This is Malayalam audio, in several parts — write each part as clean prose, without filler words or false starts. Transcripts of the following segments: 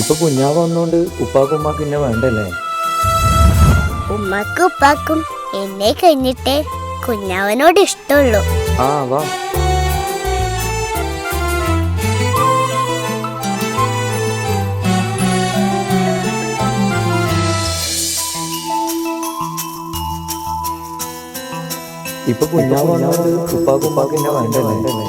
ഇപ്പൊ കുഞ്ഞാവ് വന്നോണ്ട് ഉപ്പാക്കും ഉമ്മാക്കും എന്നെ വേണ്ടല്ലേ? ഉമ്മാക്കും ഉപ്പാക്കും എന്നെ കഴിഞ്ഞിട്ടേ കുഞ്ഞാവനോട് ഇഷ്ടമുള്ളൂ. ആ വാ. ഇപ്പൊ കുഞ്ഞാവ് വന്നോണ്ട് ഉപ്പാക്കും ഉമ്മാക്കും എന്നെ വേണ്ടല്ലേ?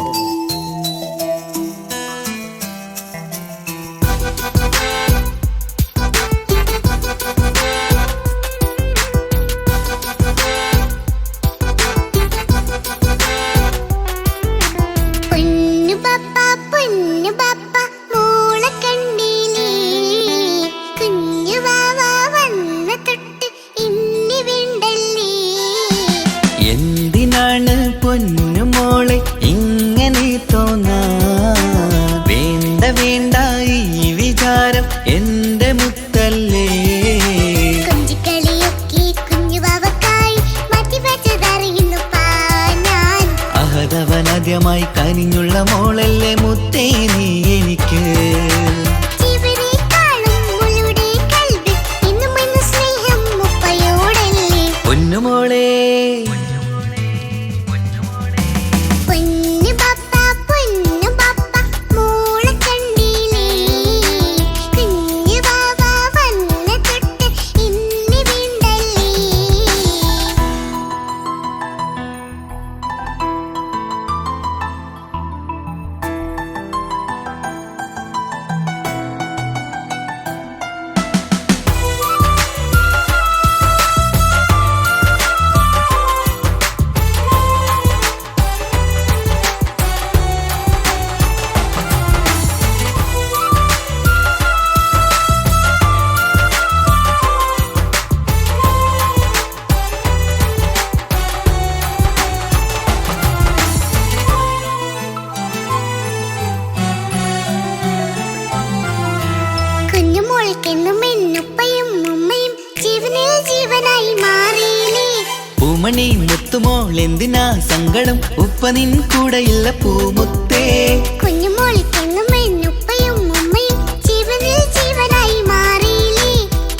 എന്തിനാണ് പൊന്നുമോളെ ഇങ്ങനെ തോന്നാ? വേണ്ട വേണ്ട ഈ വിചാരം എന്റെ മുത്തല്ലേ. അഹദവനാദ്യമായി കനിഞ്ഞുള്ള മോളല്ലേ മുത്തേ നീ എനിക്ക്. പൊന്നുമോളെ പൂമണി മുത്തുമോൾ എന്തിനാ സങ്കടം? ഉപ്പ നിൻ കൂടെയില്ല പൂമുത്തേ.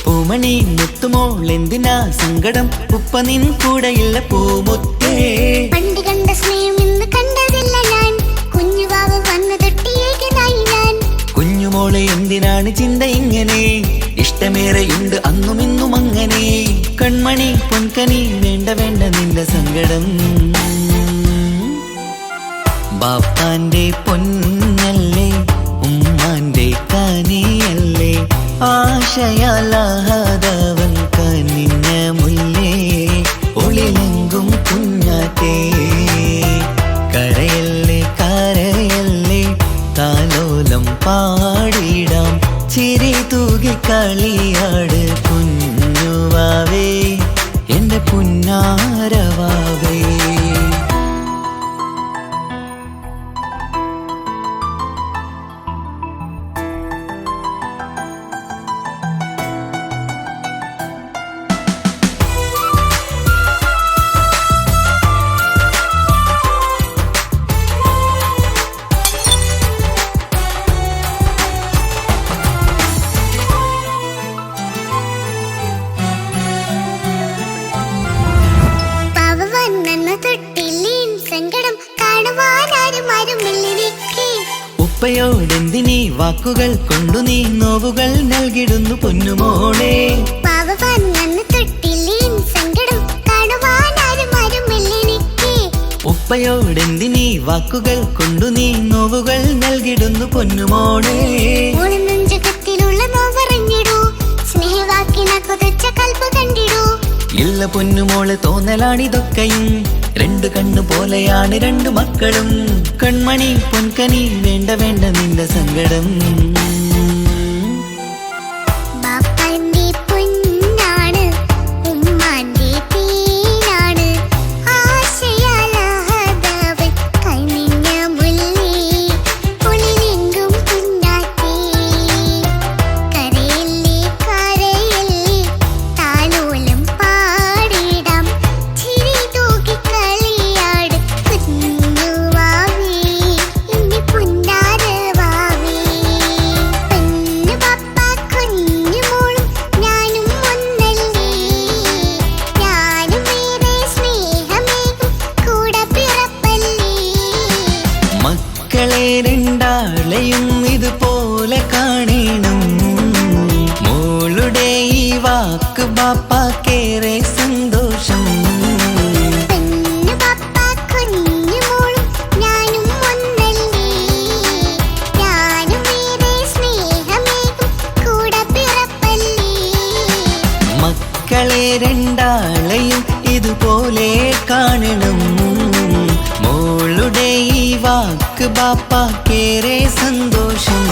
പൂമണി മുത്തുമോൾ എന്തിനാ സങ്കടം? ഉപ്പ നിൻ കൂടെയില്ല പൂമുത്തേ. പണ്ട് കണ്ട സ്നേഹം ഇന്ന് കണ്ടതില്ല ഞാൻ, കുഞ്ഞുവാവ് വന്നു തൊട്ടിയേകനായി ഞാൻ. കുഞ്ഞുമോളെ എന്തിനാണ് ചിന്ത ഇങ്ങനെ? ഇഷ്ടമേറെയുണ്ട് അന്നും ഇന്നും അങ്ങനെ. കൺമണി പൊൻകനി വേണ്ട വേണ്ട നിന്റെ സങ്കടം. ബാപ്പാന്റെ പൊന്നല്ലേ ഉമ്മാന്റെ കനിയല്ലേ, ആശയാലാഹതവൻ കനിഞ്ഞ മുല്ലേ. ഒളിലെങ്കും കുഞ്ഞാറ്റേ കരയല്ലേ കരയല്ലേ, താലോലം പാടിടാം ചിരി തൂകി കളിയാട് കുഞ്ഞുവാവേ എന്റെ പുന്നാരവാവേ. ഉപ്പയോടെന്തിനീ വാക്കുകൾ കൊണ്ടു നീ നോവുകൾ നൽകിടുന്നു പൊന്നുമോളെ. ഉപ്പയോടെന്തിനീ വാക്കുകൾ കൊണ്ടു നീ നോവുകൾ നൽകിടുന്നു പൊന്നുമോളെ. ഇല്ല പൊന്നുമോളെ തോന്നലാണിതൊക്കെയും, രണ്ടു കണ്ണു പോലെയാണ് രണ്ടു മക്കളും. കൺമണി പൊൻകനി വേണ്ട വേണ്ട നിന്റെ സങ്കടം. നാളെയും ഇതുപോലെ കാണണം. മോളുടെ ഈ വാക്ക് ബാപ്പാക്കേറെ സന്തോഷം. പൊന്നു പപ്പ കുഞ്ഞു മോളും ഞാനും ഒന്നല്ലേ, ഞാനും ഏറെ സ്നേഹമേകും കൂടെ പിറപ്പല്ലേ. മക്കളെ രണ്ടാളെയും ഇതുപോലെ കാണണം. മോളുടെ ഈ വാക്ക് ബാപ്പാക്കേറെ സന്തോഷം.